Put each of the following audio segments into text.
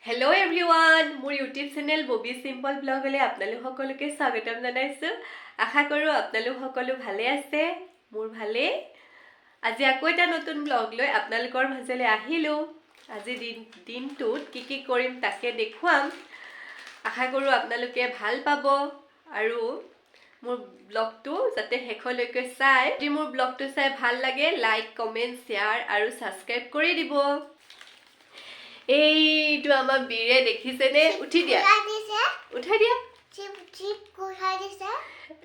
Hello everyone, মোৰ YouTube channel Boby Chimpal blog লৈ আপোনালোক সকলোকে স্বাগতম জনাইছো। আশা কৰো আপোনালোক সকলো ভালে আছে। মোৰ ভালে। আজি আকৌ এটা নতুন ব্লগ লৈ আপোনালোকৰ মাজলৈ আহিলো। আজি দিনটোত কি কৰিম তাকে দেখুৱাম। আশা কৰো আপোনালোকে ভাল পাব আৰু মোৰ ব্লগটো যাতে শেষলৈকে চাই। যদি মোৰ ব্লগটো চাই ভাল লাগে লাইক, কমেন্ট, শেয়াৰ আৰু সাবস্ক্ৰাইব কৰি দিব। এইটো আমাৰ বীৰে দেখিছেনে? উঠি দিয়া, উঠাই দিয়া।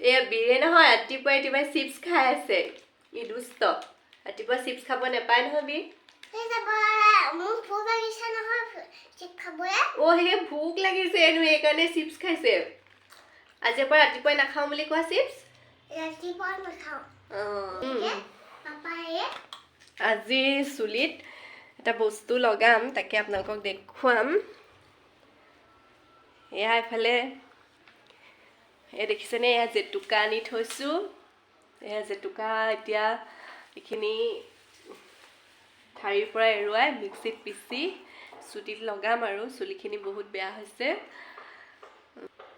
এয়া বীৰে নহয়, ৰাতিপুৱাই চিপছ খাই আছে। ই দুষ্ট, ৰাতিপুৱা চিপছ খাব নাপায় নহয় বীৰ। সেই ভোক লাগিছে এনো, সেইকাৰণে চিপছ খাইছে। আজিৰ পৰা ৰাতিপুৱাই নাখাওঁ বুলি কোৱা চিপছ। আজি চুলিত এটা বস্তু লগাম, তাকে আপোনালোকক দেখুৱাম। এয়া এফালে দেখিছেনে, এয়া জেতুকা আনি থৈছোঁ। এয়া জেতুকা এতিয়া এইখিনি ঠাৰিৰ পৰা এৰুৱাই মিক্সিত পিচি চুলিত লগাম আৰু চুলিখিনি বহুত বেয়া হৈছে।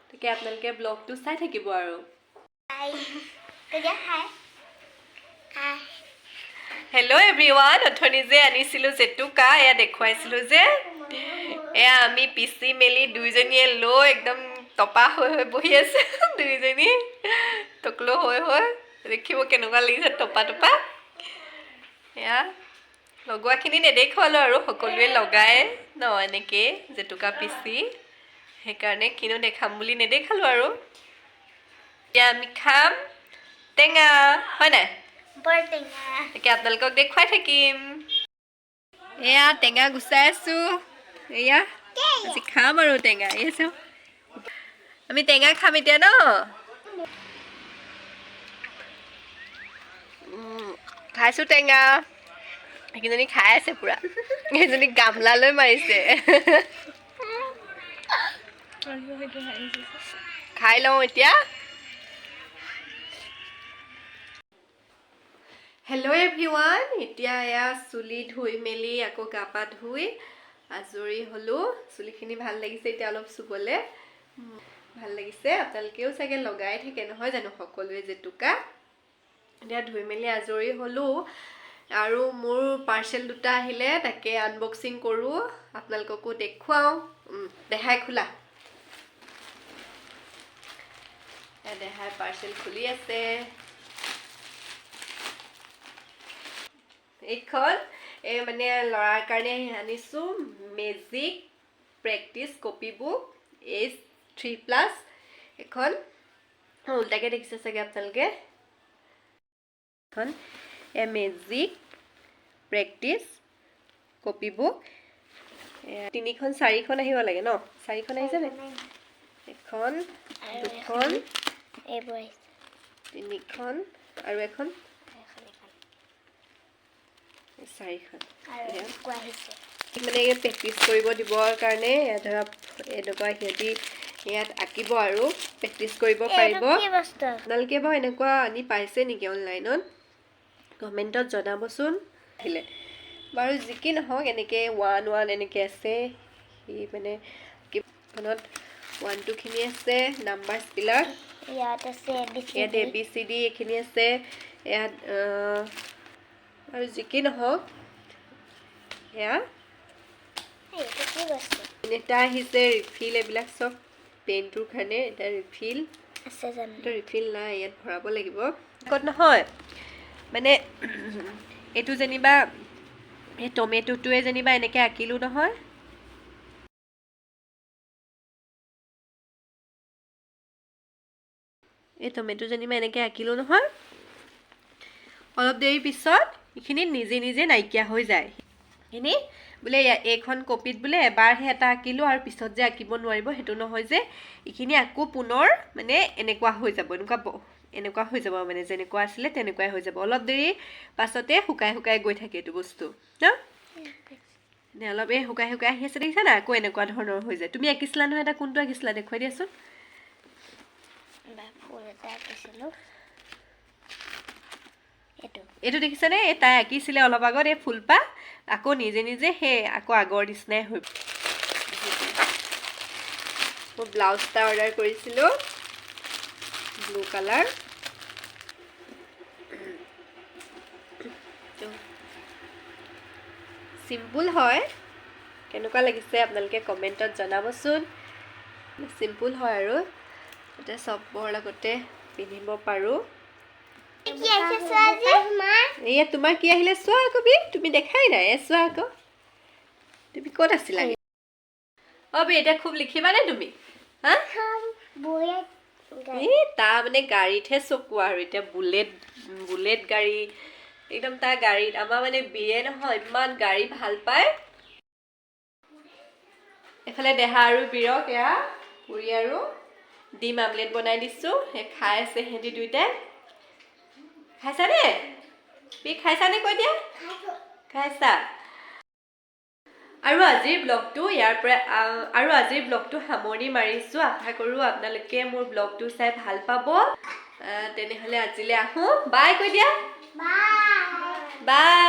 তাকে আপোনালোকে ব্লগটো চাই থাকিব আৰু। হেল্ল' এভৰিৱান, অথনি যে আনিছিলোঁ জেতুকা, এয়া দেখুৱাইছিলোঁ যে, এয়া আমি পিচি মেলি দুইজনীয়ে লৈ একদম টপা হৈ বহি আছে। দুইজনী টকলো হৈ দেখিব কেনেকুৱা লাগিছে টপা। এয়া লগোৱাখিনি নেদেখুৱালোঁ আৰু, সকলোৱে লগায় ন এনেকৈ জেতুকা পিচি, সেইকাৰণে কিনো দেখাম বুলি নেদেখালোঁ আৰু। এতিয়া আমি খাম টেঙা, হয় নাই? তাকে আপোনালোকক দেখুৱাই থাকিম। এয়া টেঙা গুচাই আছো। এয়া আজি খাম আৰু টেঙা। এই চাওঁ, আমি টেঙা খাম এতিয়া ন। খাইছো টেঙা। সেইকেইজনী খাই আছে পুৰা। সেইজনী গামলালৈ মাৰিছে। খাই লওঁ এতিয়া। হেল্ল' এভৰিৱান, এতিয়া এয়া চুলি ধুই মেলি আকৌ গা পা ধুই আজৰি হ'লোঁ। চুলিখিনি ভাল লাগিছে এতিয়া অলপ চুবলৈ, ভাল লাগিছে। আপোনালোকেও চাগে লগাই থাকে নহয় জানো সকলোৱে জেতুকা। এতিয়া ধুই মেলি আজৰি হ'লোঁ আৰু মোৰ পাৰ্চেল দুটা আহিলে, তাকে আনবক্সিং কৰোঁ, আপোনালোককো দেখুৱাওঁ। দেহাই খোলা, দেহাই পাৰ্চেল খুলি আছে। এইখন মানে ল'ৰাৰ কাৰণে আনিছোঁ, magic practice copy book H3+। এখন উল্টাকৈ দেখিছে চাগে আপোনালোকে। এখন মেজিক প্ৰেক্টিচ কপি বুক 3খন 4খন আহিব লাগে ন? 4খন আহিছে নে? এখন, দুখন, 3খন আৰু এখন 4খন। মানে প্ৰেক্টিচ কৰিব দিবৰ কাৰণে ধৰক এনেকুৱা সিহঁতি ইয়াত আঁকিব আৰু প্ৰেক্টিচ কৰিব পাৰিব। আপোনালোকে বাৰু এনেকুৱা আনি পাইছে নেকি অনলাইনত? কমেণ্টত জনাবচোন। আহিলে বাৰু যি কি নহওক, এনেকৈ 1 এনেকৈ আছে। সি মানে কিখনত 1 2খিনি আছে নাম্বাৰছবিলাক। ইয়াত ABCD এইখিনি আছে। ইয়াত আৰু যি কি নহওক, সেয়া এটা আহিছে ৰিফিল। এইবিলাক চব পেনটোৰ কাৰণে এটা ৰিফিল আছে। জানো ৰিফিল নাই, ইয়াত ভৰাব লাগিব। ক'ত নহয় মানে এইটো যেনিবা এই টমেটোটোৱে যেনিবা এনেকৈ আঁকিলোঁ নহয়। এই টমেটো যেনিবা এনেকৈ আঁকিলোঁ নহয়, অলপ দেৰি পিছত এইখিনি নিজে নাইকিয়া হৈ যায়। এইখিনি বোলে এইখন কপিত বোলে এবাৰহে এটা আঁকিলোঁ আৰু পিছত যে আঁকিব নোৱাৰিব, সেইটো নহয় যে। এইখিনি আকৌ পুনৰ মানে এনেকুৱা হৈ যাব, এনেকুৱা হৈ যাব, মানে যেনেকুৱা আছিলে তেনেকুৱাই হৈ যাব। অলপ দেৰি পাছতে শুকাই গৈ থাকে এইটো বস্তু ন। অলপ এই শুকাই আহি আছে, দেখিছা না? আকৌ এনেকুৱা ধৰণৰ হৈ যায়। তুমি আঁকিছিলা নহয় এটা, কোনটো আঁকিছিলা দেখুৱাই দিয়াচোন। এইটো দেখিছানে? তাই আঁকিছিলে অলপ আগত এই ফুলপাহ, আকৌ নিজে সেই আকৌ আগৰ নিচিনাই হৈ মই ব্লাউজ এটা অৰ্ডাৰ কৰিছিলোঁ ব্লু কালাৰ চিম্পুল হয় কেনেকুৱা লাগিছে আপোনালোকে কমেণ্টত জনাবচোন চিম্পুল হয় আৰু তাতে চবৰ লগতে পিন্ধিব পাৰোঁ এয়া তোমাৰ কি আহিলে চোৱা কবি তুমি দেখাই নাই চোৱা আকৌ তুমি ক'ত আছিলা অবি এটা খুব লিখিবানে তুমি হা এই তাৰ মানে গাড়ীতহে চকু আৰু এতিয়া বুলেট গাড়ী একদম তাৰ গাড়ীত আমাৰ মানে বিয়ে নহয় ইমান গাড়ী ভাল পায় এফালে দেহা আৰু বীৰক এয়া পুৰি আৰু ডিম আমলেট বনাই দিছোঁ সেই খাই আছে সিহঁতি দুইটাই খাইছানে পি খাইছানে কৈ দিয়া খাইছা আৰু আজিৰ ব্লগটো সামৰণি মাৰিছোঁ আশা কৰোঁ আপোনালোকে মোৰ ব্লগটো চাই ভাল পাব তেনেহ'লে আজিলৈ আহোঁ বাই কৈ দিয়া বাই